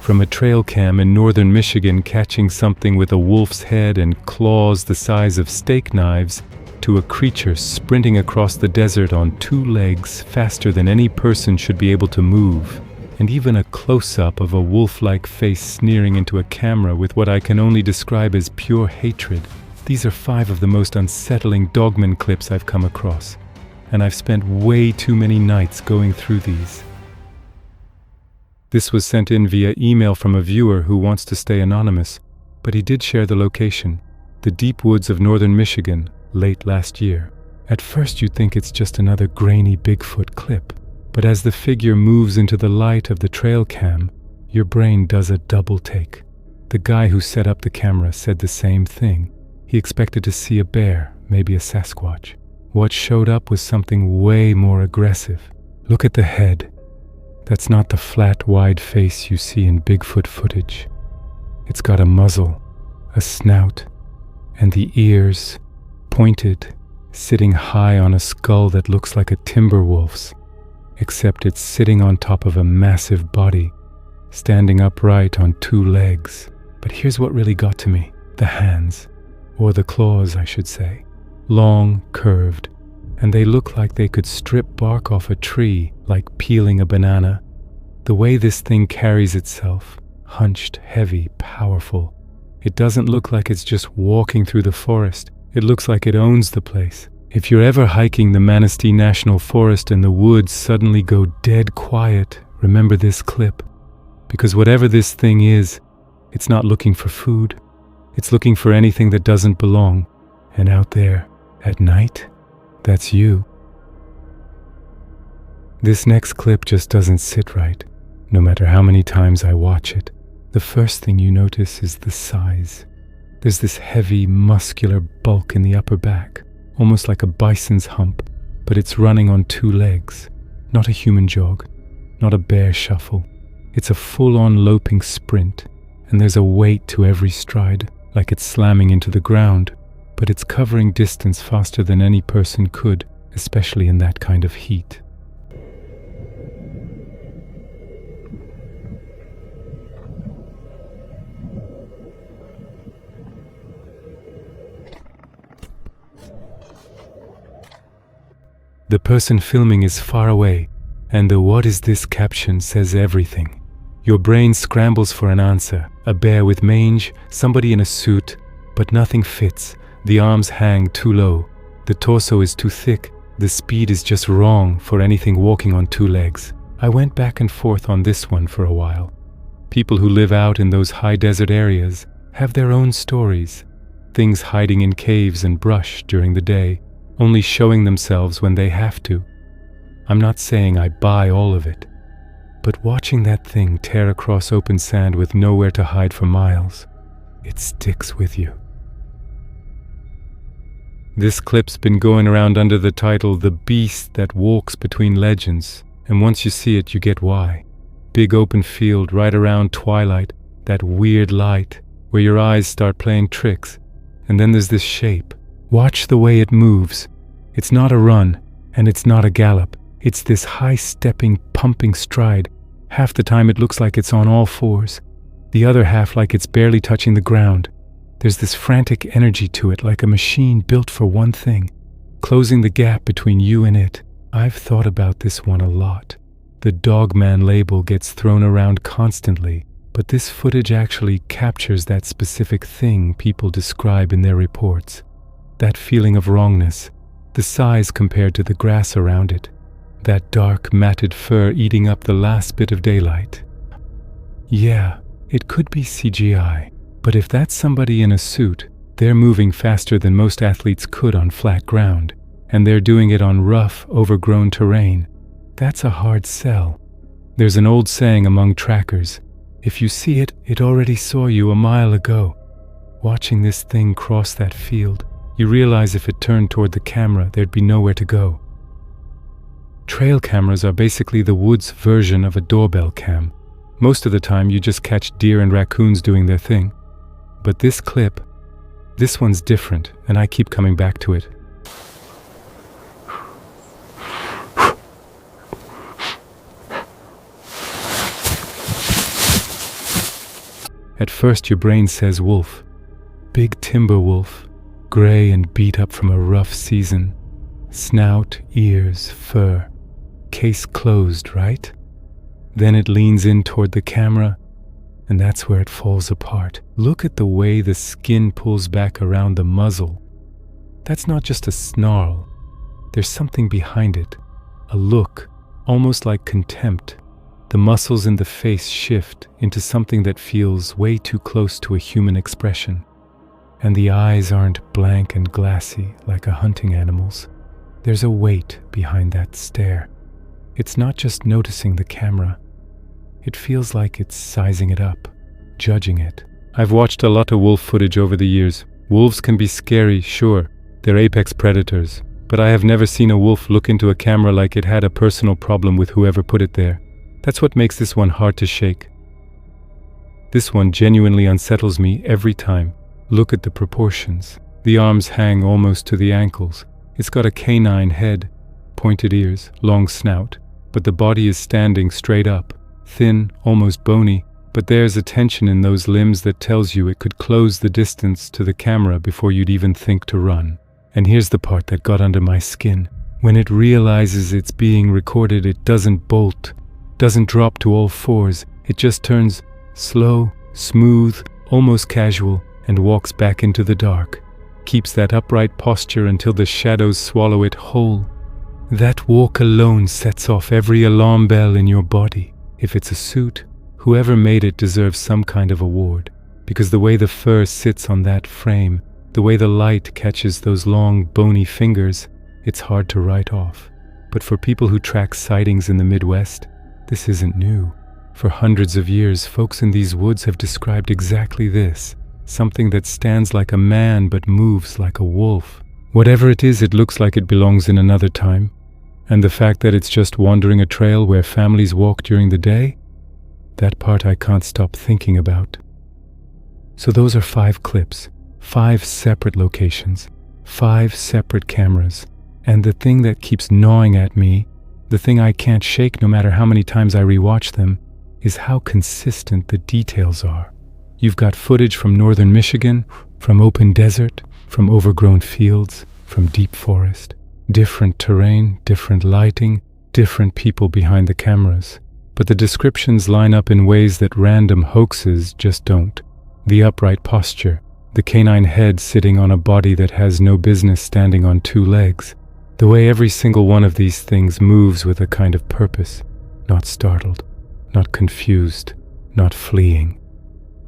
From a trail cam in northern Michigan catching something with a wolf's head and claws the size of steak knives, to a creature sprinting across the desert on 2 legs faster than any person should be able to move, and even a close-up of a wolf-like face sneering into a camera with what I can only describe as pure hatred. These are 5 of the most unsettling Dogman clips I've come across, and I've spent way too many nights going through these. This was sent in via email from a viewer who wants to stay anonymous, but he did share the location, the deep woods of northern Michigan, late last year. At first you'd think it's just another grainy Bigfoot clip, but as the figure moves into the light of the trail cam, your brain does a double take. The guy who set up the camera said the same thing. He expected to see a bear, maybe a Sasquatch. What showed up was something way more aggressive. Look at the head. That's not the flat, wide face you see in Bigfoot footage. It's got a muzzle, a snout, and the ears, pointed, sitting high on a skull that looks like a timber wolf's, except it's sitting on top of a massive body, standing upright on 2 legs. But here's what really got to me: the hands, or the claws, I should say. Long, curved, and they look like they could strip bark off a tree, like peeling a banana. The way this thing carries itself, hunched, heavy, powerful. It doesn't look like it's just walking through the forest. It looks like it owns the place. If you're ever hiking the Manistee National Forest and the woods suddenly go dead quiet, remember this clip. Because whatever this thing is, it's not looking for food. It's looking for anything that doesn't belong. And out there, at night, that's you. This next clip just doesn't sit right, no matter how many times I watch it. The first thing you notice is the size. There's this heavy, muscular bulk in the upper back, almost like a bison's hump, but it's running on 2 legs. Not a human jog, not a bear shuffle. It's a full-on loping sprint, and there's a weight to every stride, like it's slamming into the ground, but it's covering distance faster than any person could, especially in that kind of heat. The person filming is far away, and the "what is this" caption says everything. Your brain scrambles for an answer. A bear with mange, somebody in a suit, but nothing fits. The arms hang too low. The torso is too thick. The speed is just wrong for anything walking on 2 legs. I went back and forth on this one for a while. People who live out in those high desert areas have their own stories. Things hiding in caves and brush during the day, only showing themselves when they have to. I'm not saying I buy all of it, but watching that thing tear across open sand with nowhere to hide for miles, it sticks with you. This clip's been going around under the title "The Beast That Walks Between Legends," and once you see it, you get why. Big open field right around twilight, that weird light where your eyes start playing tricks, and then there's this shape. Watch the way it moves. It's not a run, and it's not a gallop. It's this high-stepping, pumping stride. Half the time it looks like it's on all 4s. The other half like it's barely touching the ground. There's this frantic energy to it, like a machine built for one thing, closing the gap between you and it. I've thought about this one a lot. The Dogman label gets thrown around constantly, but this footage actually captures that specific thing people describe in their reports. That feeling of wrongness, the size compared to the grass around it, that dark, matted fur eating up the last bit of daylight. Yeah, it could be CGI, but if that's somebody in a suit, they're moving faster than most athletes could on flat ground, and they're doing it on rough, overgrown terrain. That's a hard sell. There's an old saying among trackers: if you see it, it already saw you a mile ago. Watching this thing cross that field, you realize if it turned toward the camera, there'd be nowhere to go. Trail cameras are basically the woods version of a doorbell cam. Most of the time, you just catch deer and raccoons doing their thing. But this clip, this one's different, and I keep coming back to it. At first your brain says wolf. Big timber wolf, gray and beat up from a rough season. Snout, ears, fur. Case closed, right? Then it leans in toward the camera, and that's where it falls apart. Look at the way the skin pulls back around the muzzle. That's not just a snarl. There's something behind it. A look, almost like contempt. The muscles in the face shift into something that feels way too close to a human expression. And the eyes aren't blank and glassy like a hunting animal's. There's a weight behind that stare. It's not just noticing the camera. It feels like it's sizing it up, judging it. I've watched a lot of wolf footage over the years. Wolves can be scary, sure. They're apex predators. But I have never seen a wolf look into a camera like it had a personal problem with whoever put it there. That's what makes this one hard to shake. This one genuinely unsettles me every time. Look at the proportions. The arms hang almost to the ankles. It's got a canine head, pointed ears, long snout, but the body is standing straight up, thin, almost bony, but there's a tension in those limbs that tells you it could close the distance to the camera before you'd even think to run. And here's the part that got under my skin. When it realizes it's being recorded, it doesn't bolt, doesn't drop to all fours. It just turns slow, smooth, almost casual, and walks back into the dark. Keeps that upright posture until the shadows swallow it whole. That walk alone sets off every alarm bell in your body. If it's a suit, whoever made it deserves some kind of award, because the way the fur sits on that frame, the way the light catches those long, bony fingers, it's hard to write off. But for people who track sightings in the Midwest, this isn't new. For hundreds of years, folks in these woods have described exactly this. Something that stands like a man but moves like a wolf. Whatever it is, it looks like it belongs in another time. And the fact that it's just wandering a trail where families walk during the day, that part I can't stop thinking about. So those are 5 clips, 5 separate locations, 5 separate cameras. And the thing that keeps gnawing at me, the thing I can't shake no matter how many times I rewatch them, is how consistent the details are. You've got footage from northern Michigan, from open desert, from overgrown fields, from deep forest. Different terrain, different lighting, different people behind the cameras. But the descriptions line up in ways that random hoaxes just don't. The upright posture, the canine head sitting on a body that has no business standing on 2 legs. The way every single one of these things moves with a kind of purpose, not startled, not confused, not fleeing.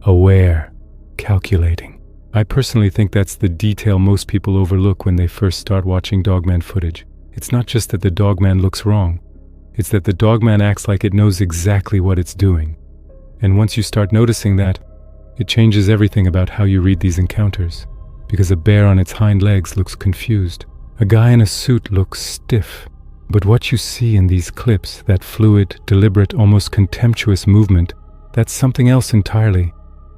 Aware, calculating. I personally think that's the detail most people overlook when they first start watching Dogman footage. It's not just that the Dogman looks wrong. It's that the Dogman acts like it knows exactly what it's doing. And once you start noticing that, it changes everything about how you read these encounters. Because a bear on its hind legs looks confused. A guy in a suit looks stiff. But what you see in these clips, that fluid, deliberate, almost contemptuous movement, that's something else entirely.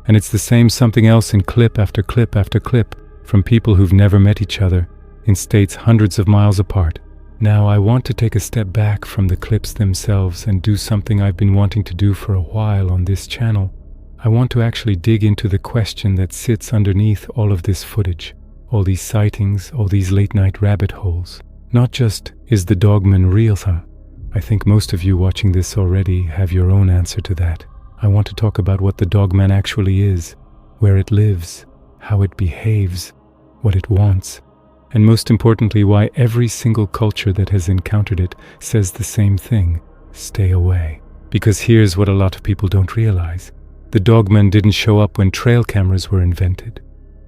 And it's the same something else in clip after clip after clip from people who've never met each other in states hundreds of miles apart. Now I want to take a step back from the clips themselves and do something I've been wanting to do for a while on this channel. I want to actually dig into the question that sits underneath all of this footage, all these sightings, all these late-night rabbit holes. Not just, is the Dogman real, huh? I think most of you watching this already have your own answer to that. I want to talk about what the Dogman actually is, where it lives, how it behaves, what it wants, and most importantly, why every single culture that has encountered it says the same thing: stay away. Because here's what a lot of people don't realize. The Dogman didn't show up when trail cameras were invented.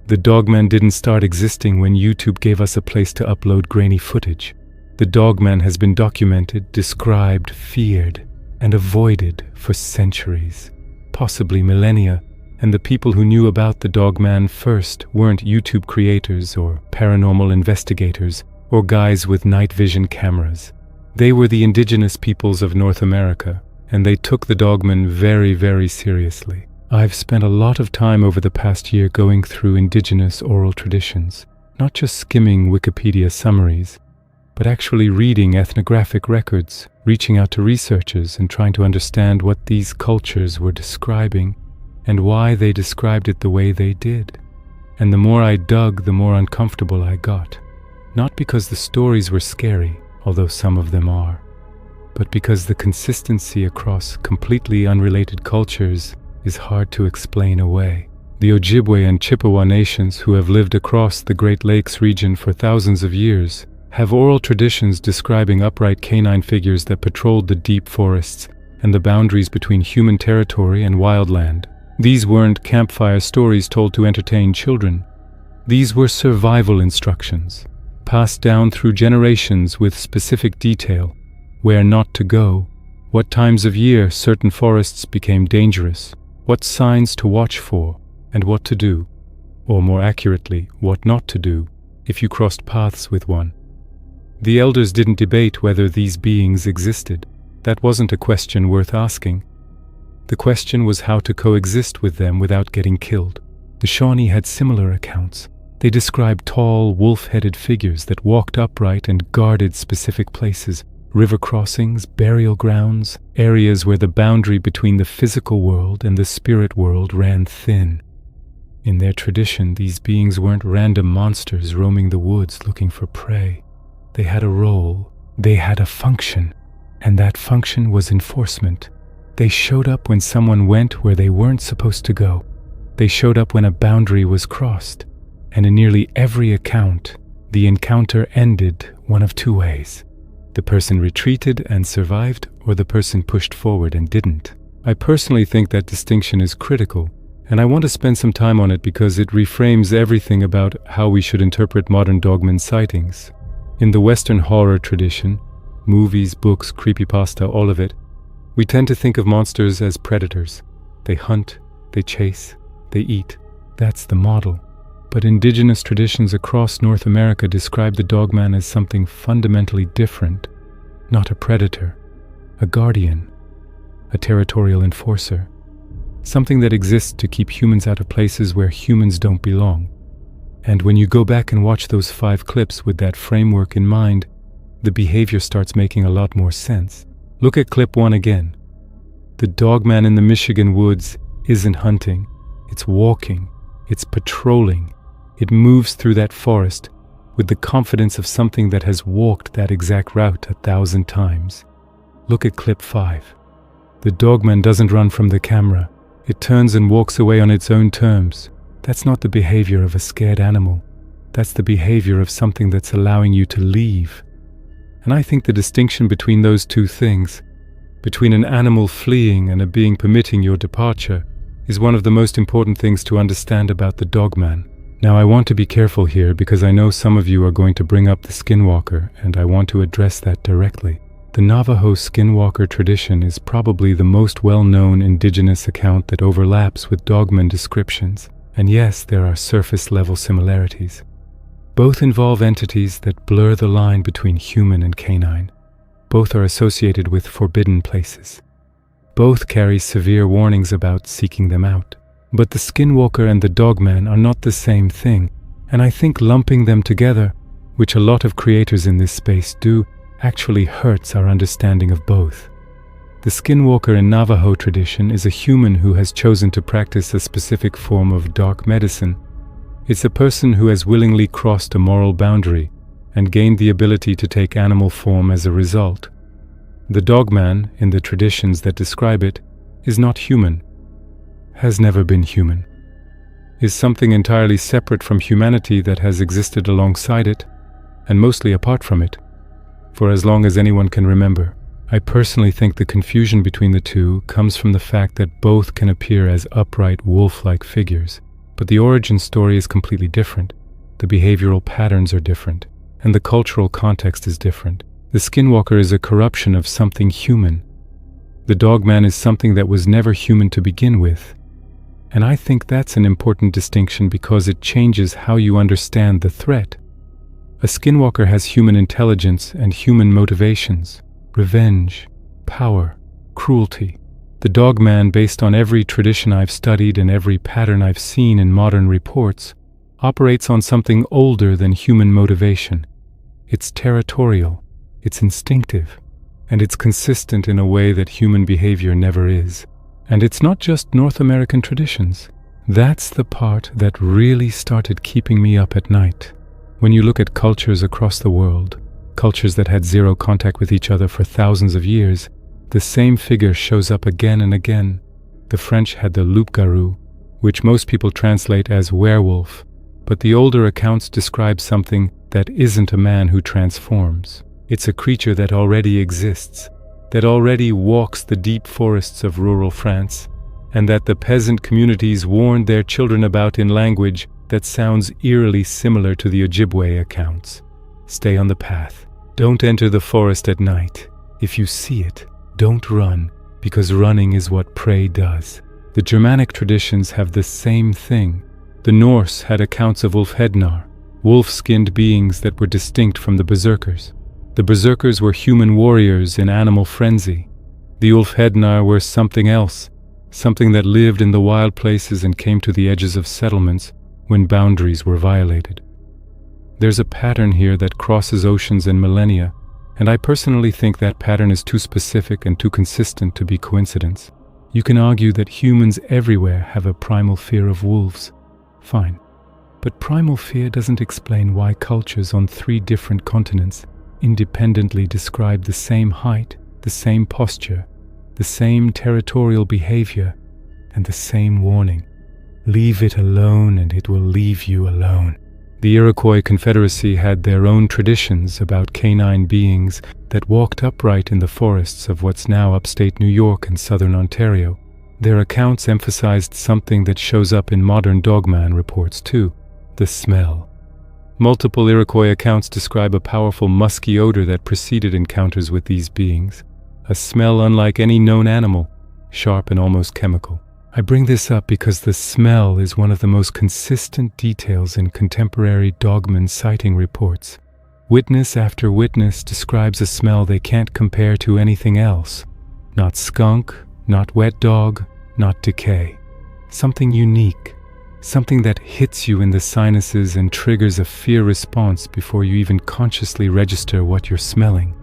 The Dogman didn't start existing when YouTube gave us a place to upload grainy footage. The Dogman has been documented, described, feared, and avoided for centuries, possibly millennia, and the people who knew about the Dogman first weren't YouTube creators or paranormal investigators or guys with night vision cameras. They were the indigenous peoples of North America, and they took the Dogman very, very seriously. I've spent a lot of time over the past year going through indigenous oral traditions, not just skimming Wikipedia summaries, but actually reading ethnographic records, reaching out to researchers and trying to understand what these cultures were describing and why they described it the way they did. And the more I dug, the more uncomfortable I got. Not because the stories were scary, although some of them are, but because the consistency across completely unrelated cultures is hard to explain away. The Ojibwe and Chippewa nations, who have lived across the Great Lakes region for thousands of years, have oral traditions describing upright canine figures that patrolled the deep forests and the boundaries between human territory and wildland. These weren't campfire stories told to entertain children. These were survival instructions, passed down through generations with specific detail: where not to go, what times of year certain forests became dangerous, what signs to watch for, and what to do, or more accurately, what not to do, if you crossed paths with one. The elders didn't debate whether these beings existed. That wasn't a question worth asking. The question was how to coexist with them without getting killed. The Shawnee had similar accounts. They described tall, wolf-headed figures that walked upright and guarded specific places: river crossings, burial grounds, areas where the boundary between the physical world and the spirit world ran thin. In their tradition, these beings weren't random monsters roaming the woods looking for prey. They had a role, they had a function, and that function was enforcement. They showed up when someone went where they weren't supposed to go. They showed up when a boundary was crossed, and in nearly every account, the encounter ended one of two ways. The person retreated and survived, or the person pushed forward and didn't. I personally think that distinction is critical, and I want to spend some time on it because it reframes everything about how we should interpret modern Dogman sightings. In the Western horror tradition, movies, books, creepypasta, all of it, we tend to think of monsters as predators. They hunt, they chase, they eat. That's the model. But indigenous traditions across North America describe the Dogman as something fundamentally different. Not a predator, a guardian, a territorial enforcer. Something that exists to keep humans out of places where humans don't belong. And when you go back and watch those 5 clips with that framework in mind, the behavior starts making a lot more sense. Look at clip 1 again. The Dogman in the Michigan woods isn't hunting, it's walking, it's patrolling. It moves through that forest with the confidence of something that has walked that exact route 1,000 times. Look at clip 5. The Dogman doesn't run from the camera. It turns and walks away on its own terms. That's not the behavior of a scared animal. That's the behavior of something that's allowing you to leave. And I think the distinction between those two things, between an animal fleeing and a being permitting your departure, is one of the most important things to understand about the Dogman. Now, I want to be careful here because I know some of you are going to bring up the skinwalker, and I want to address that directly. The Navajo skinwalker tradition is probably the most well-known indigenous account that overlaps with Dogman descriptions. And yes, there are surface-level similarities. Both involve entities that blur the line between human and canine. Both are associated with forbidden places. Both carry severe warnings about seeking them out. But the skinwalker and the Dogman are not the same thing, and I think lumping them together, which a lot of creators in this space do, actually hurts our understanding of both. The skinwalker in Navajo tradition is a human who has chosen to practice a specific form of dark medicine. It's a person who has willingly crossed a moral boundary and gained the ability to take animal form as a result. The Dogman, in the traditions that describe it, is not human, has never been human, is something entirely separate from humanity that has existed alongside it, and mostly apart from it, for as long as anyone can remember. I personally think the confusion between the two comes from the fact that both can appear as upright wolf-like figures, but the origin story is completely different. The behavioral patterns are different, and the cultural context is different. The skinwalker is a corruption of something human. The Dogman is something that was never human to begin with. And I think that's an important distinction because it changes how you understand the threat. A skinwalker has human intelligence and human motivations, revenge, power, cruelty. The Dogman, based on every tradition I've studied and every pattern I've seen in modern reports, operates on something older than human motivation. It's territorial, it's instinctive, and it's consistent in a way that human behavior never is. And it's not just North American traditions. That's the part that really started keeping me up at night. When you look at cultures across the world, cultures that had zero contact with each other for thousands of years, the same figure shows up again and again. The French had the loup-garou, which most people translate as werewolf, but the older accounts describe something that isn't a man who transforms. It's a creature that already exists, that already walks the deep forests of rural France, and that the peasant communities warned their children about in language that sounds eerily similar to the Ojibwe accounts. Stay on the path. Don't enter the forest at night. If you see it, don't run, because running is what prey does. The Germanic traditions have the same thing. The Norse had accounts of Ulfhednar, wolf-skinned beings that were distinct from the berserkers. The berserkers were human warriors in animal frenzy. The Ulfhednar were something else, something that lived in the wild places and came to the edges of settlements when boundaries were violated. There's a pattern here that crosses oceans and millennia, and I personally think that pattern is too specific and too consistent to be coincidence. You can argue that humans everywhere have a primal fear of wolves. Fine. But primal fear doesn't explain why cultures on 3 different continents independently describe the same height, the same posture, the same territorial behavior, and the same warning. Leave it alone and it will leave you alone. The Iroquois Confederacy had their own traditions about canine beings that walked upright in the forests of what's now upstate New York and southern Ontario. Their accounts emphasized something that shows up in modern Dogman reports too: the smell. Multiple Iroquois accounts describe a powerful musky odor that preceded encounters with these beings, a smell unlike any known animal, sharp and almost chemical. I bring this up because the smell is one of the most consistent details in contemporary Dogman sighting reports. Witness after witness describes a smell they can't compare to anything else. Not skunk, not wet dog, not decay. Something unique. Something that hits you in the sinuses and triggers a fear response before you even consciously register what you're smelling.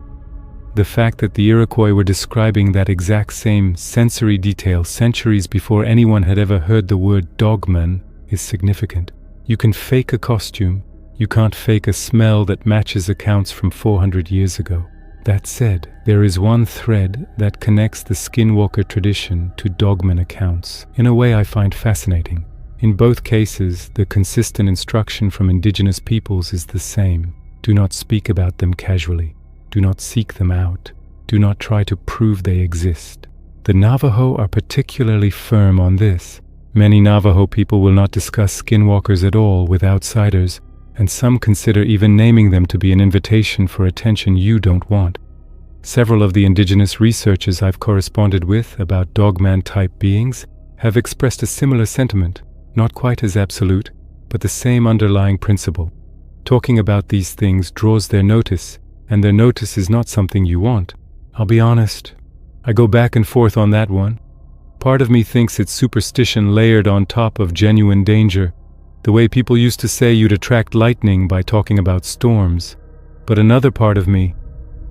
The fact that the Iroquois were describing that exact same sensory detail centuries before anyone had ever heard the word Dogman is significant. You can fake a costume, you can't fake a smell that matches accounts from 400 years ago. That said, there is one thread that connects the Skinwalker tradition to Dogman accounts in a way I find fascinating. In both cases, the consistent instruction from Indigenous peoples is the same. Do not speak about them casually. Do not seek them out. Do not try to prove they exist. The Navajo are particularly firm on this. Many Navajo people will not discuss skinwalkers at all with outsiders, and some consider even naming them to be an invitation for attention you don't want. Several of the Indigenous researchers I've corresponded with about Dogman-type beings have expressed a similar sentiment, not quite as absolute, but the same underlying principle. Talking about these things draws their notice, and their notice is not something you want. I'll be honest, I go back and forth on that one. Part of me thinks it's superstition layered on top of genuine danger, the way people used to say you'd attract lightning by talking about storms. But another part of me,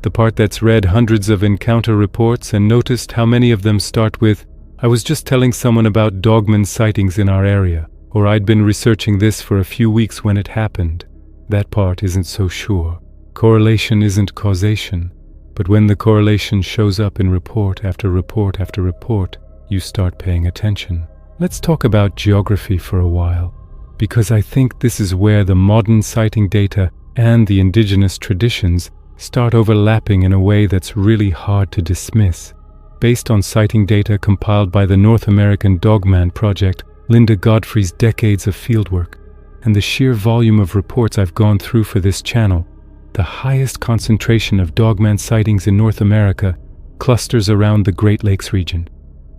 the part that's read hundreds of encounter reports and noticed how many of them start with, "I was just telling someone about Dogman sightings in our area," or "I'd been researching this for a few weeks when it happened." That part isn't so sure. Correlation isn't causation, but when the correlation shows up in report after report after report, you start paying attention. Let's talk about geography for a while, because I think this is where the modern sighting data and the Indigenous traditions start overlapping in a way that's really hard to dismiss. Based on sighting data compiled by the North American Dogman Project, Linda Godfrey's decades of fieldwork, and the sheer volume of reports I've gone through for this channel, the highest concentration of Dogman sightings in North America clusters around the Great Lakes region.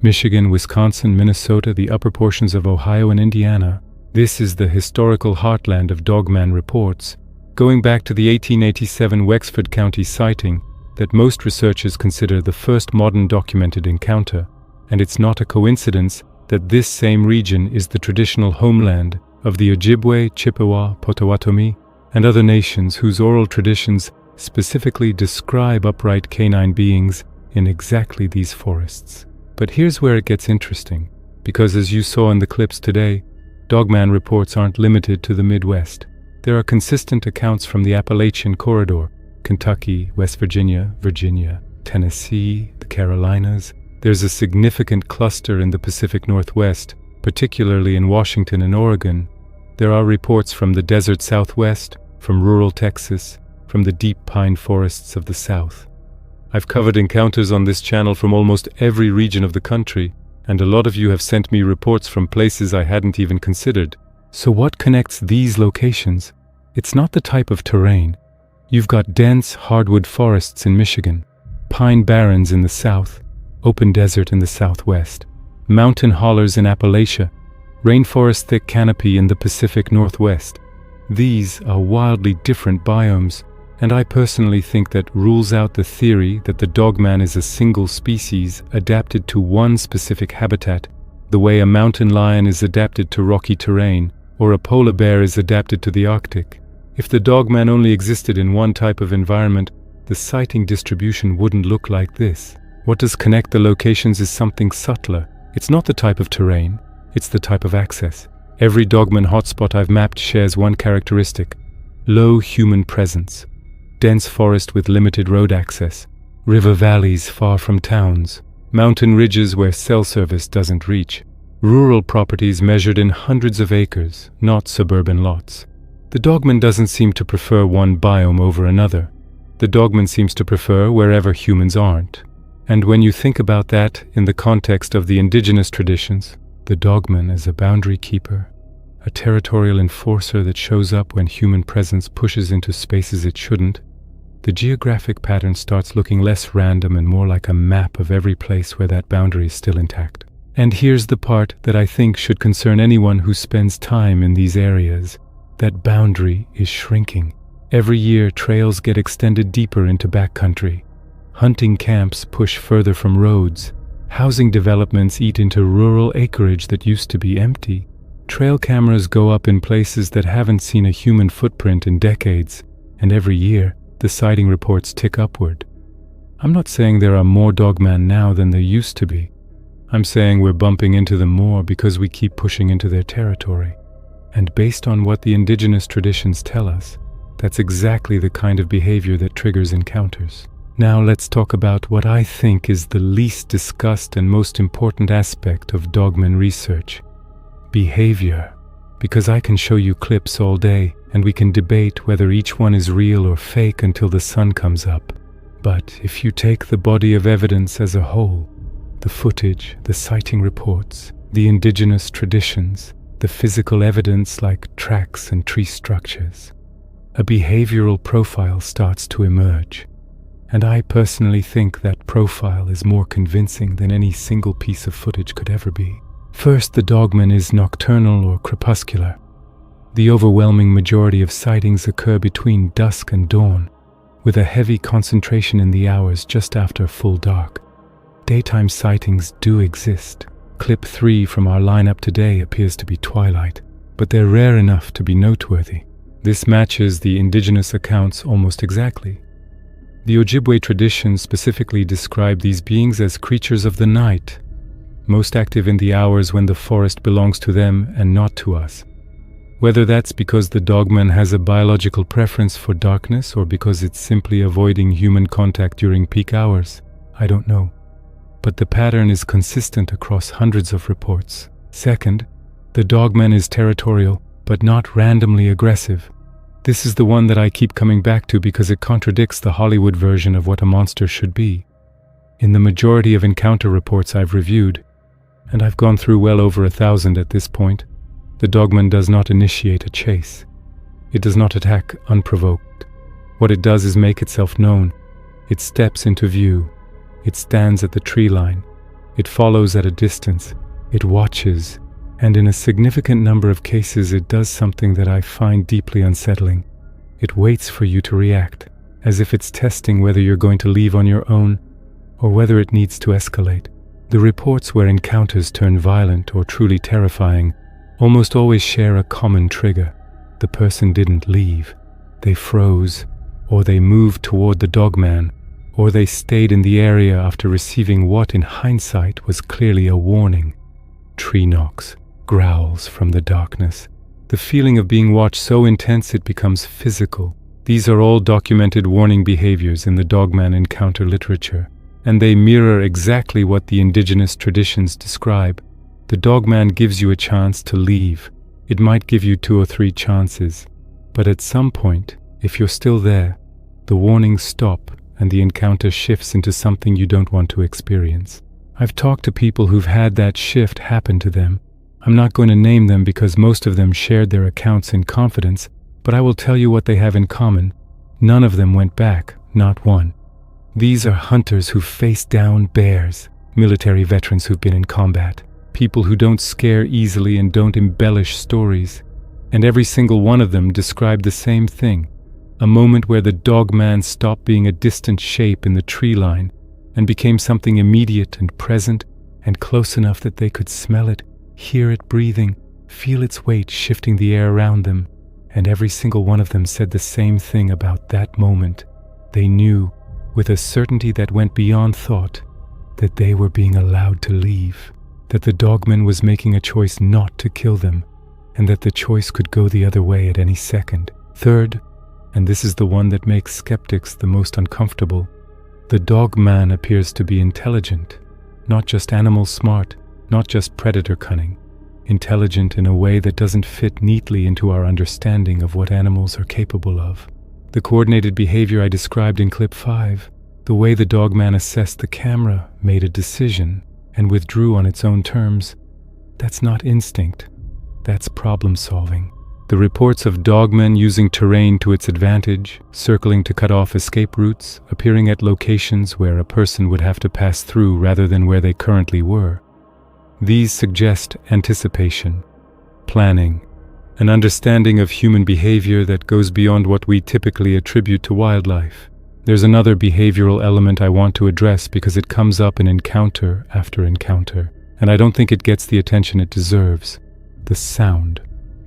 Michigan, Wisconsin, Minnesota, the upper portions of Ohio and Indiana. This is the historical heartland of Dogman reports, going back to the 1887 Wexford County sighting that most researchers consider the first modern documented encounter, and it's not a coincidence that this same region is the traditional homeland of the Ojibwe, Chippewa, Potawatomi, and other nations whose oral traditions specifically describe upright canine beings in exactly these forests. But here's where it gets interesting, because as you saw in the clips today, Dogman reports aren't limited to the Midwest. There are consistent accounts from the Appalachian Corridor, Kentucky, West Virginia, Tennessee, the Carolinas. There's a significant cluster in the Pacific Northwest, particularly in Washington and Oregon. There are reports from the desert Southwest, from rural Texas, from the deep pine forests of the South. I've covered encounters on this channel from almost every region of the country, and a lot of you have sent me reports from places I hadn't even considered. So what connects these locations? It's not the type of terrain. You've got dense hardwood forests in Michigan, pine barrens in the south, open desert in the southwest, mountain hollers in Appalachia, rainforest thick canopy in the Pacific Northwest. These are wildly different biomes, and I personally think that rules out the theory that the dogman is a single species adapted to one specific habitat, the way a mountain lion is adapted to rocky terrain, or a polar bear is adapted to the Arctic. If the dogman only existed in one type of environment, the sighting distribution wouldn't look like this. What does connect the locations is something subtler. It's not the type of terrain, it's the type of access. Every dogman hotspot I've mapped shares one characteristic: low human presence, dense forest with limited road access, river valleys far from towns, mountain ridges where cell service doesn't reach, rural properties measured in hundreds of acres, not suburban lots. The dogman doesn't seem to prefer one biome over another. The dogman seems to prefer wherever humans aren't. And when you think about that in the context of the indigenous traditions, the dogman is a boundary keeper, a territorial enforcer that shows up when human presence pushes into spaces it shouldn't. The geographic pattern starts looking less random and more like a map of every place where that boundary is still intact. And here's the part that I think should concern anyone who spends time in these areas. That boundary is shrinking. Every year, trails get extended deeper into backcountry. Hunting camps push further from roads. Housing developments eat into rural acreage that used to be empty. Trail cameras go up in places that haven't seen a human footprint in decades, and every year, the sighting reports tick upward. I'm not saying there are more dogman now than there used to be. I'm saying we're bumping into them more because we keep pushing into their territory. And based on what the indigenous traditions tell us, that's exactly the kind of behavior that triggers encounters. Now let's talk about what I think is the least discussed and most important aspect of dogman research: behavior. Because I can show you clips all day, and we can debate whether each one is real or fake until the sun comes up. But if you take the body of evidence as a whole, the footage, the sighting reports, the indigenous traditions, the physical evidence like tracks and tree structures, a behavioral profile starts to emerge. And I personally think that profile is more convincing than any single piece of footage could ever be. First, the dogman is nocturnal or crepuscular. The overwhelming majority of sightings occur between dusk and dawn, with a heavy concentration in the hours just after full dark. Daytime sightings do exist. Clip 3 from our lineup today appears to be twilight, but they're rare enough to be noteworthy. This matches the indigenous accounts almost exactly. The Ojibwe traditions specifically describe these beings as creatures of the night, most active in the hours when the forest belongs to them and not to us. Whether that's because the dogman has a biological preference for darkness or because it's simply avoiding human contact during peak hours, I don't know. But the pattern is consistent across hundreds of reports. Second, the dogman is territorial, but not randomly aggressive. This is the one that I keep coming back to because it contradicts the Hollywood version of what a monster should be. In the majority of encounter reports I've reviewed, and I've gone through well over 1,000 at this point, the dogman does not initiate a chase. It does not attack unprovoked. What it does is make itself known. It steps into view. It stands at the tree line. It follows at a distance. It watches. And in a significant number of cases, it does something that I find deeply unsettling. It waits for you to react, as if it's testing whether you're going to leave on your own or whether it needs to escalate. The reports where encounters turn violent or truly terrifying almost always share a common trigger. The person didn't leave. They froze, or they moved toward the dogman, or they stayed in the area after receiving what, in hindsight, was clearly a warning. Tree knocks, growls from the darkness. The feeling of being watched so intense it becomes physical. These are all documented warning behaviors in the Dogman encounter literature, and they mirror exactly what the indigenous traditions describe. The Dogman gives you a chance to leave. It might give you 2 or 3 chances, but at some point, if you're still there, the warnings stop and the encounter shifts into something you don't want to experience. I've talked to people who've had that shift happen to them. I'm not going to name them because most of them shared their accounts in confidence, but I will tell you what they have in common. None of them went back, not one. These are hunters who face down bears, military veterans who've been in combat, people who don't scare easily and don't embellish stories. And every single one of them described the same thing, a moment where the Dogman stopped being a distant shape in the tree line and became something immediate and present and close enough that they could smell it, hear it breathing, feel its weight shifting the air around them. And every single one of them said the same thing about that moment. They knew, with a certainty that went beyond thought, that they were being allowed to leave, that the Dogman was making a choice not to kill them, and that the choice could go the other way at any second. Third, and this is the one that makes skeptics the most uncomfortable, the Dogman appears to be intelligent, not just animal smart, not just predator cunning, intelligent in a way that doesn't fit neatly into our understanding of what animals are capable of. The coordinated behavior I described in clip 5, the way the Dogman assessed the camera, made a decision, and withdrew on its own terms, that's not instinct, that's problem solving. The reports of Dogmen using terrain to its advantage, circling to cut off escape routes, appearing at locations where a person would have to pass through rather than where they currently were. These suggest anticipation, planning, an understanding of human behavior that goes beyond what we typically attribute to wildlife. There's another behavioral element I want to address because it comes up in encounter after encounter, and I don't think it gets the attention it deserves. The sound,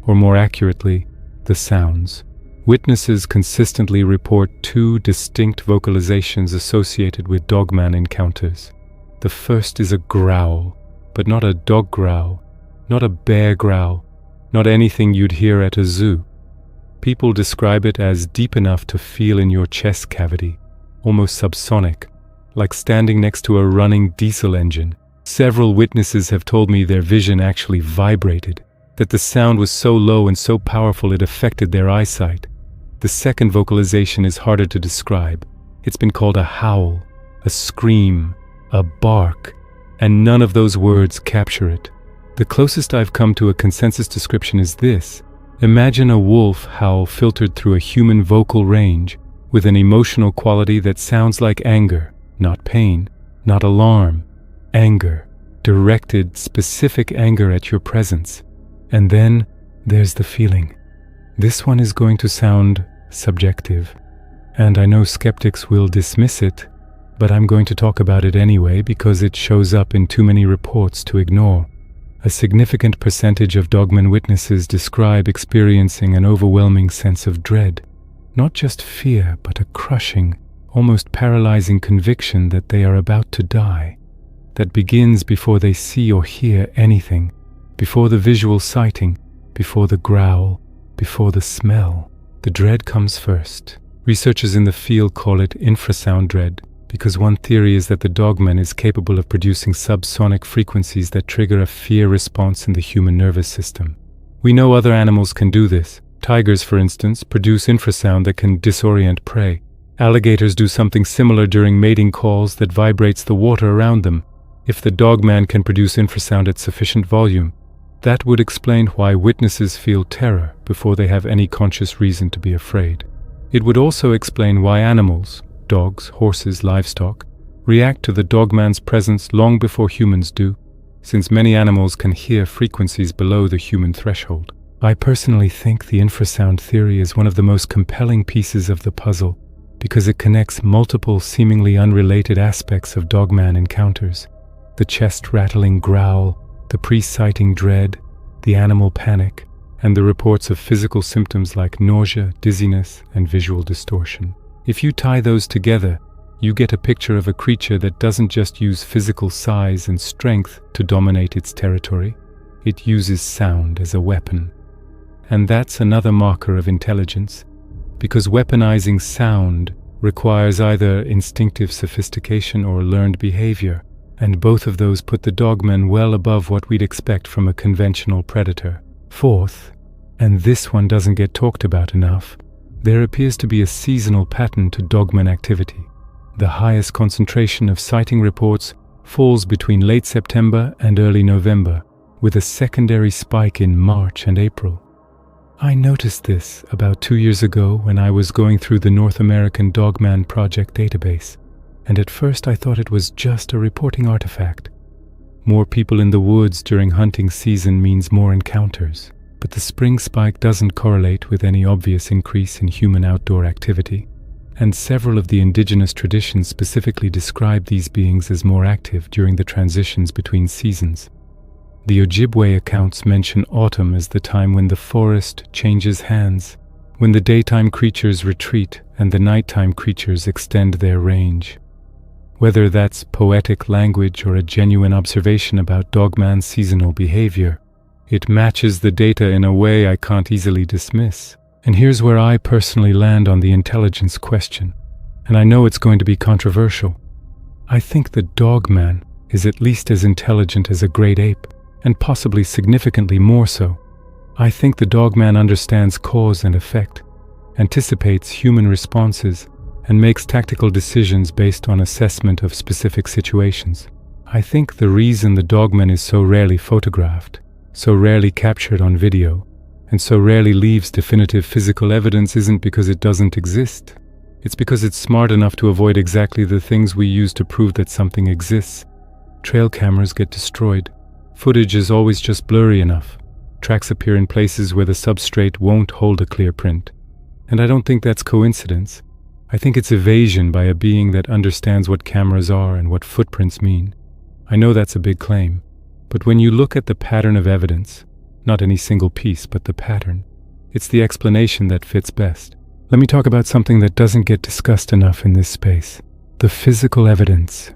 or more accurately, the sounds. Witnesses consistently report 2 distinct vocalizations associated with Dogman encounters. The first is a growl, but not a dog growl, not a bear growl, not anything you'd hear at a zoo. People describe it as deep enough to feel in your chest cavity, almost subsonic, like standing next to a running diesel engine. Several witnesses have told me their vision actually vibrated, that the sound was so low and so powerful it affected their eyesight. The second vocalization is harder to describe. It's been called a howl, a scream, a bark, and none of those words capture it. The closest I've come to a consensus description is this. Imagine a wolf howl filtered through a human vocal range with an emotional quality that sounds like anger, not pain, not alarm, anger, directed, specific anger at your presence. And then there's the feeling. This one is going to sound subjective, and I know skeptics will dismiss it, but I'm going to talk about it anyway because it shows up in too many reports to ignore. A significant percentage of Dogman witnesses describe experiencing an overwhelming sense of dread, not just fear, but a crushing, almost paralyzing conviction that they are about to die, that begins before they see or hear anything, before the visual sighting, before the growl, before the smell. The dread comes first. Researchers in the field call it infrasound dread, because one theory is that the Dogman is capable of producing subsonic frequencies that trigger a fear response in the human nervous system. We know other animals can do this. Tigers, for instance, produce infrasound that can disorient prey. Alligators do something similar during mating calls that vibrates the water around them. If the Dogman can produce infrasound at sufficient volume, that would explain why witnesses feel terror before they have any conscious reason to be afraid. It would also explain why animals, dogs, horses, livestock, react to the Dogman's presence long before humans do, since many animals can hear frequencies below the human threshold. I personally think the infrasound theory is one of the most compelling pieces of the puzzle because it connects multiple seemingly unrelated aspects of Dogman encounters. The chest-rattling growl, the pre-sighting dread, the animal panic, and the reports of physical symptoms like nausea, dizziness, and visual distortion. If you tie those together, you get a picture of a creature that doesn't just use physical size and strength to dominate its territory, it uses sound as a weapon. And that's another marker of intelligence, because weaponizing sound requires either instinctive sophistication or learned behavior, and both of those put the Dogman well above what we'd expect from a conventional predator. Fourth, and this one doesn't get talked about enough, there appears to be a seasonal pattern to Dogman activity. The highest concentration of sighting reports falls between late September and early November, with a secondary spike in March and April. I noticed this about 2 years ago when I was going through the North American Dogman Project database, and at first I thought it was just a reporting artifact. More people in the woods during hunting season means more encounters, but the spring spike doesn't correlate with any obvious increase in human outdoor activity, and several of the indigenous traditions specifically describe these beings as more active during the transitions between seasons. The Ojibwe accounts mention autumn as the time when the forest changes hands, when the daytime creatures retreat and the nighttime creatures extend their range. Whether that's poetic language or a genuine observation about Dogman's seasonal behavior, it matches the data in a way I can't easily dismiss. And here's where I personally land on the intelligence question, and I know it's going to be controversial. I think the Dogman is at least as intelligent as a great ape, and possibly significantly more so. I think the Dogman understands cause and effect, anticipates human responses, and makes tactical decisions based on assessment of specific situations. I think the reason the Dogman is so rarely photographed, so rarely captured on video, and so rarely leaves definitive physical evidence isn't because it doesn't exist. It's because it's smart enough to avoid exactly the things we use to prove that something exists. Trail cameras get destroyed. Footage is always just blurry enough. Tracks appear in places where the substrate won't hold a clear print. And I don't think that's coincidence. I think it's evasion by a being that understands what cameras are and what footprints mean. I know that's a big claim, but when you look at the pattern of evidence, not any single piece, but the pattern, it's the explanation that fits best. Let me talk about something that doesn't get discussed enough in this space: the physical evidence.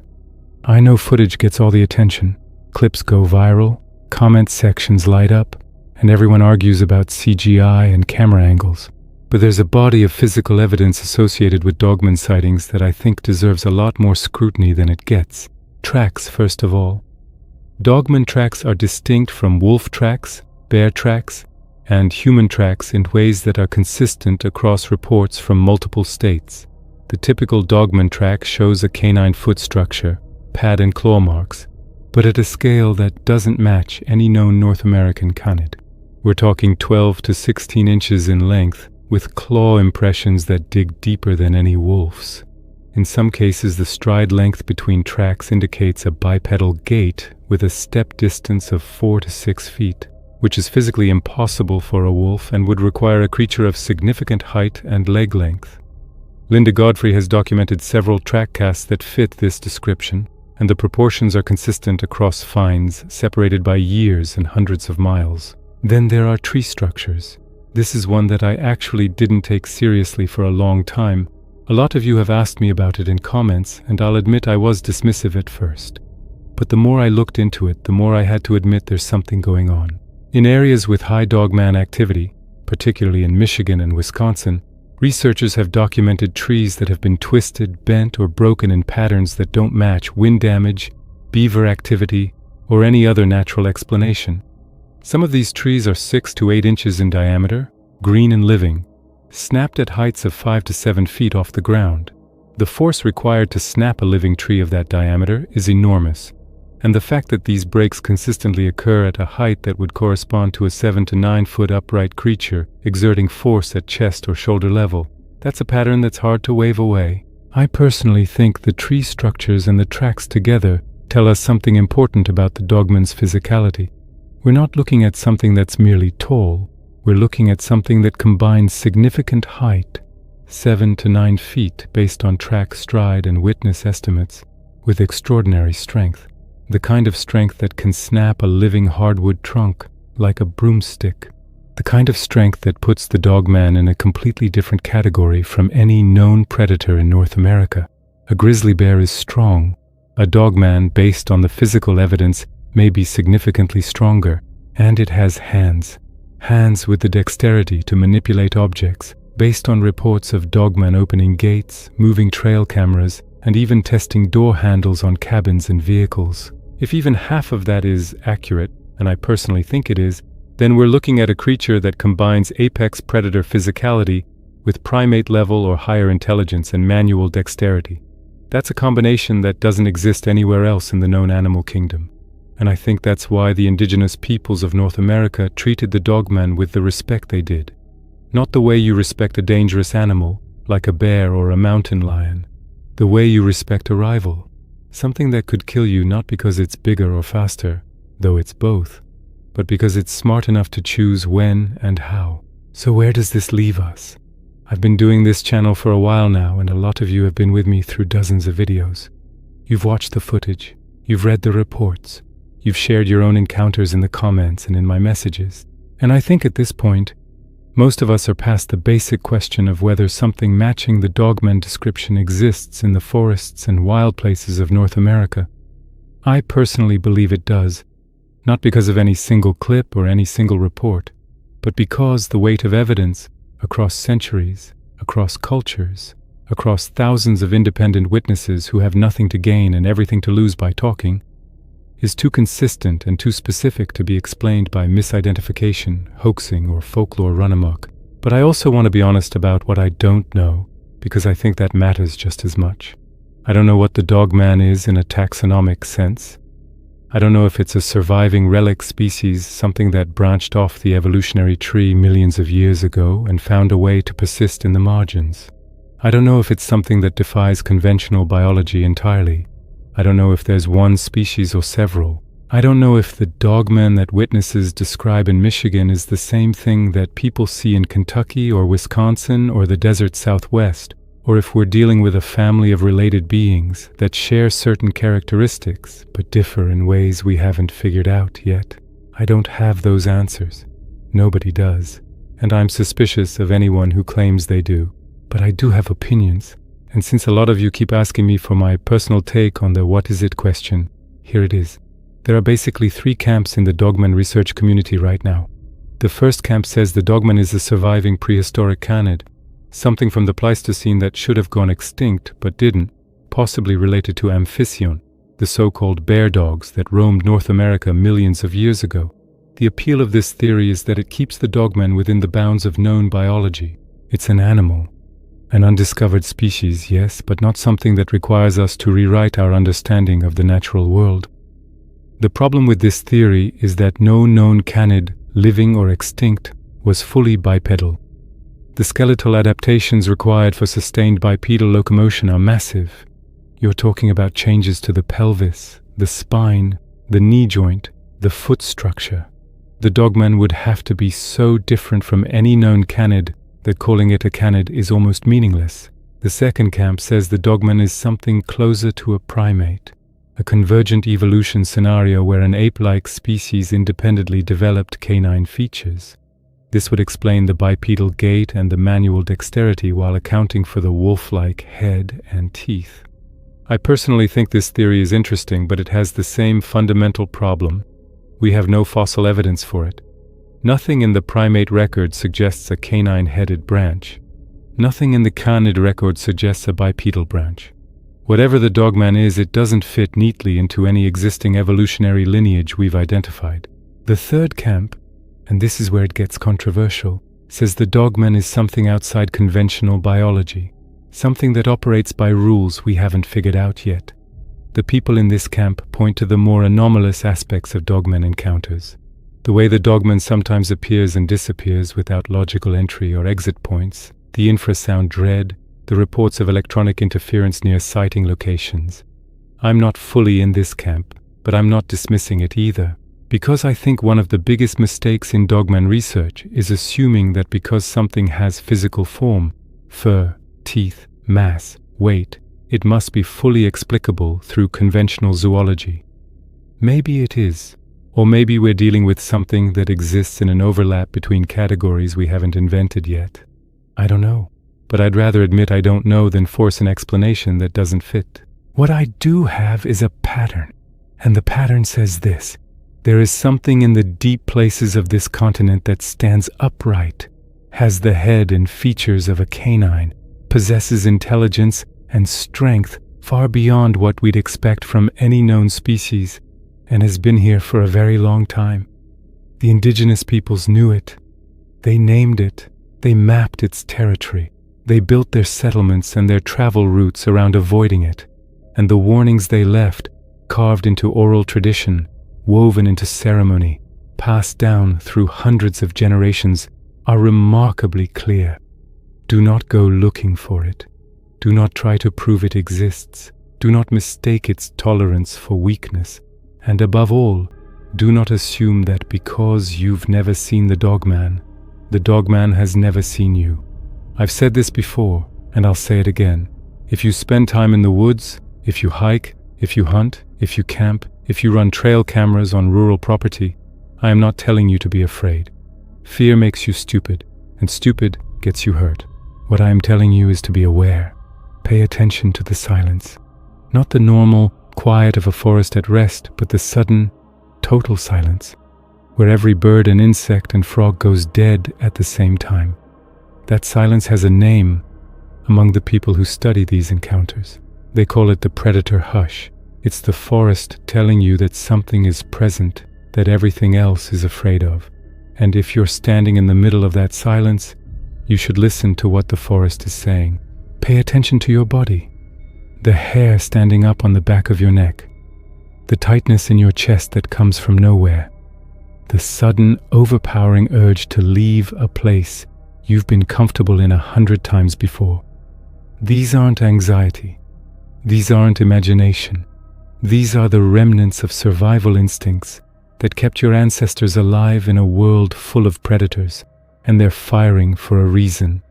I know footage gets all the attention. Clips go viral, comment sections light up, and everyone argues about CGI and camera angles. But there's a body of physical evidence associated with Dogman sightings that I think deserves a lot more scrutiny than it gets. Tracks, first of all. Dogman tracks are distinct from wolf tracks, bear tracks, and human tracks in ways that are consistent across reports from multiple states. The typical Dogman track shows a canine foot structure, pad and claw marks, but at a scale that doesn't match any known North American canid. We're talking 12 to 16 inches in length, with claw impressions that dig deeper than any wolf's. In some cases, the stride length between tracks indicates a bipedal gait with a step distance of 4 to 6 feet, which is physically impossible for a wolf and would require a creature of significant height and leg length. Linda Godfrey has documented several track casts that fit this description, and the proportions are consistent across finds separated by years and hundreds of miles. Then there are tree structures. This is one that I actually didn't take seriously for a long time. A lot of you have asked me about it in comments, and I'll admit I was dismissive at first. But the more I looked into it, the more I had to admit there's something going on. In areas with high Dogman activity, particularly in Michigan and Wisconsin, researchers have documented trees that have been twisted, bent, or broken in patterns that don't match wind damage, beaver activity, or any other natural explanation. Some of these trees are 6 to 8 inches in diameter, green and living, snapped at heights of 5 to 7 feet off the ground. The force required to snap a living tree of that diameter is enormous, and the fact that these breaks consistently occur at a height that would correspond to a 7 to 9 foot upright creature exerting force at chest or shoulder level, that's a pattern that's hard to wave away. I personally think the tree structures and the tracks together tell us something important about the Dogman's physicality. We're not looking at something that's merely tall, we're looking at something that combines significant height, 7 to 9 feet based on track stride and witness estimates, with extraordinary strength. The kind of strength that can snap a living hardwood trunk like a broomstick. The kind of strength that puts the Dogman in a completely different category from any known predator in North America. A grizzly bear is strong. A dogman, based on the physical evidence, may be significantly stronger. And it has hands. Hands with the dexterity to manipulate objects, based on reports of dogmen opening gates, moving trail cameras, and even testing door handles on cabins and vehicles. If even half of that is accurate, and I personally think it is, then we're looking at a creature that combines apex predator physicality with primate level or higher intelligence and manual dexterity. That's a combination that doesn't exist anywhere else in the known animal kingdom. And I think that's why the indigenous peoples of North America treated the dogman with the respect they did. Not the way you respect a dangerous animal, like a bear or a mountain lion. The way you respect a rival. Something that could kill you not because it's bigger or faster, though it's both, but because it's smart enough to choose when and how. So where does this leave us? I've been doing this channel for a while now, and a lot of you have been with me through dozens of videos. You've watched the footage, you've read the reports, you've shared your own encounters in the comments and in my messages. And I think at this point, most of us are past the basic question of whether something matching the dogman description exists in the forests and wild places of North America. I personally believe it does, not because of any single clip or any single report, but because the weight of evidence across centuries, across cultures, across thousands of independent witnesses who have nothing to gain and everything to lose by talking, is too consistent and too specific to be explained by misidentification, hoaxing, or folklore run amok. But I also want to be honest about what I don't know, because I think that matters just as much. I don't know what the dogman is in a taxonomic sense. I don't know if it's a surviving relic species, something that branched off the evolutionary tree millions of years ago and found a way to persist in the margins. I don't know if it's something that defies conventional biology entirely. I don't know if there's one species or several. I don't know if the dogman that witnesses describe in Michigan is the same thing that people see in Kentucky or Wisconsin or the desert Southwest, or if we're dealing with a family of related beings that share certain characteristics but differ in ways we haven't figured out yet. I don't have those answers. Nobody does. And I'm suspicious of anyone who claims they do. But I do have opinions. And since a lot of you keep asking me for my personal take on the what is it question, here it is. There are basically 3 camps in the dogman research community right now. The first camp says the dogman is a surviving prehistoric canid, something from the Pleistocene that should have gone extinct but didn't, possibly related to Amphision, the so-called bear dogs that roamed North America millions of years ago. The appeal of this theory is that it keeps the dogman within the bounds of known biology. It's an animal. An undiscovered species, yes, but not something that requires us to rewrite our understanding of the natural world. The problem with this theory is that no known canid, living or extinct, was fully bipedal. The skeletal adaptations required for sustained bipedal locomotion are massive. You're talking about changes to the pelvis, the spine, the knee joint, the foot structure. The dogman would have to be so different from any known canid that calling it a canid is almost meaningless. The second camp says the dogman is something closer to a primate, a convergent evolution scenario where an ape-like species independently developed canine features. This would explain the bipedal gait and the manual dexterity while accounting for the wolf-like head and teeth. I personally think this theory is interesting, but it has the same fundamental problem. We have no fossil evidence for it. Nothing in the primate record suggests a canine-headed branch. Nothing in the canid record suggests a bipedal branch. Whatever the dogman is, it doesn't fit neatly into any existing evolutionary lineage we've identified. The third camp, and this is where it gets controversial, says the dogman is something outside conventional biology, something that operates by rules we haven't figured out yet. The people in this camp point to the more anomalous aspects of dogman encounters. The way the dogman sometimes appears and disappears without logical entry or exit points, the infrasound dread, the reports of electronic interference near sighting locations. I'm not fully in this camp, but I'm not dismissing it either, because I think one of the biggest mistakes in dogman research is assuming that because something has physical form, fur, teeth, mass, weight, it must be fully explicable through conventional zoology. Maybe it is. Or maybe we're dealing with something that exists in an overlap between categories we haven't invented yet. I don't know. but I'd rather admit I don't know than force an explanation that doesn't fit. What I do have is a pattern, and the pattern says this: there is something in the deep places of this continent that stands upright, has the head and features of a canine, possesses intelligence and strength far beyond what we'd expect from any known species, and has been here for a very long time. The indigenous peoples knew it. They named it. They mapped its territory. They built their settlements and their travel routes around avoiding it. And the warnings they left, carved into oral tradition, woven into ceremony, passed down through hundreds of generations, are remarkably clear. Do not go looking for it. Do not try to prove it exists. Do not mistake its tolerance for weakness. And above all, do not assume that because you've never seen the Dogman has never seen you. I've said this before, and I'll say it again. If you spend time in the woods, if you hike, if you hunt, if you camp, if you run trail cameras on rural property, I am not telling you to be afraid. Fear makes you stupid, and stupid gets you hurt. What I am telling you is to be aware. Pay attention to the silence. Not the normal quiet of a forest at rest, but the sudden, total silence, where every bird and insect and frog goes dead at the same time. That silence has a name among the people who study these encounters. They call it the predator hush. It's the forest telling you that something is present that everything else is afraid of. And if you're standing in the middle of that silence, you should listen to what the forest is saying. Pay attention to your body, the hair standing up on the back of your neck, the tightness in your chest that comes from nowhere, the sudden, overpowering urge to leave a place you've been comfortable in 100 times before. These aren't anxiety. These aren't imagination. These are the remnants of survival instincts that kept your ancestors alive in a world full of predators, and they're firing for a reason.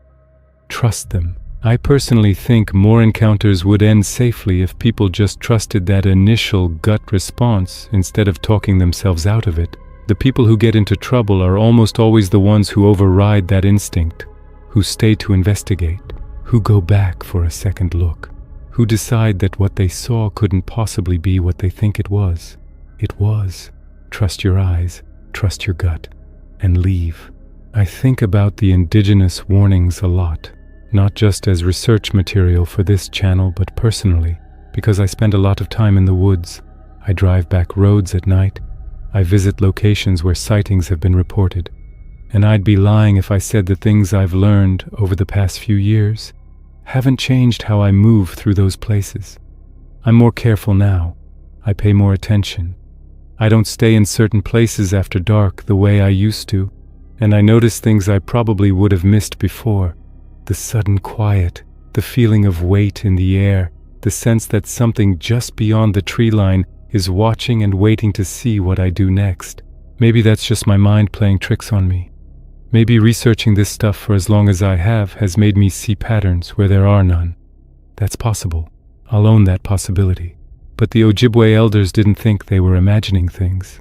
Trust them. I personally think more encounters would end safely if people just trusted that initial gut response instead of talking themselves out of it. The people who get into trouble are almost always the ones who override that instinct, who stay to investigate, who go back for a second look, who decide that what they saw couldn't possibly be what they think it was. It was. Trust your eyes, trust your gut, and leave. I think about the indigenous warnings a lot. Not just as research material for this channel, but personally, because I spend a lot of time in the woods. I drive back roads at night. I visit locations where sightings have been reported. And I'd be lying if I said the things I've learned over the past few years haven't changed how I move through those places. I'm more careful now. I pay more attention. I don't stay in certain places after dark the way I used to, and I notice things I probably would have missed before. The sudden quiet, the feeling of weight in the air, the sense that something just beyond the tree line is watching and waiting to see what I do next. Maybe that's just my mind playing tricks on me. Maybe researching this stuff for as long as I have has made me see patterns where there are none. That's possible. I'll own that possibility. But the Ojibwe elders didn't think they were imagining things.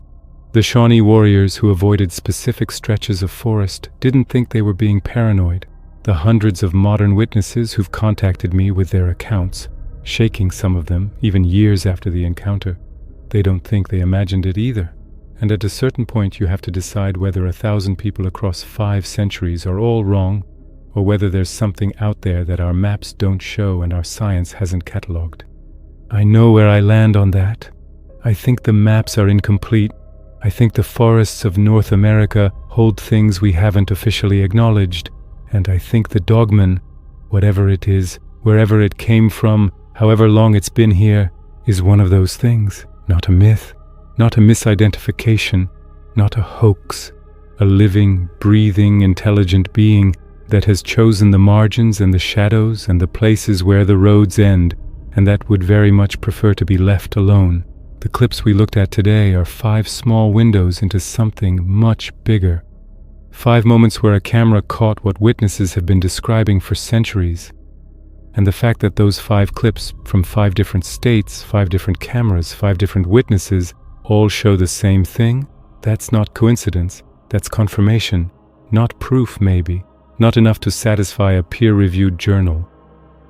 The Shawnee warriors who avoided specific stretches of forest didn't think they were being paranoid. The hundreds of modern witnesses who've contacted me with their accounts, shaking some of them even years after the encounter, they don't think they imagined it either. And at a certain point you have to decide whether 1,000 people across 5 centuries are all wrong, or whether there's something out there that our maps don't show and our science hasn't catalogued. I know where I land on that. I think the maps are incomplete. I think the forests of North America hold things we haven't officially acknowledged. And I think the Dogman, whatever it is, wherever it came from, however long it's been here, is one of those things. Not a myth, not a misidentification, not a hoax. A living, breathing, intelligent being that has chosen the margins and the shadows and the places where the roads end, and that would very much prefer to be left alone. The clips we looked at today are 5 small windows into something much bigger. 5 moments where a camera caught what witnesses have been describing for centuries. And the fact that those 5 clips from 5 different states, 5 different cameras, 5 different witnesses all show the same thing, that's not coincidence. That's confirmation. Not proof, maybe. Not enough to satisfy a peer-reviewed journal,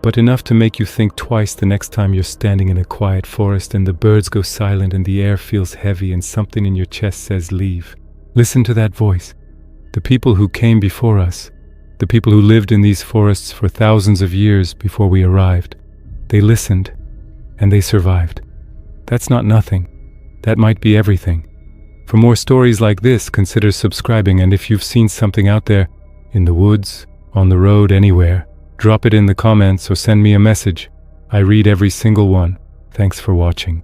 but enough to make you think twice the next time you're standing in a quiet forest and the birds go silent and the air feels heavy and something in your chest says leave. Listen to that voice. The people who came before us, the people who lived in these forests for thousands of years before we arrived, they listened and they survived. That's not nothing. That might be everything. For more stories like this, consider subscribing, and if you've seen something out there, in the woods, on the road, anywhere, drop it in the comments or send me a message. I read every single one. Thanks for watching.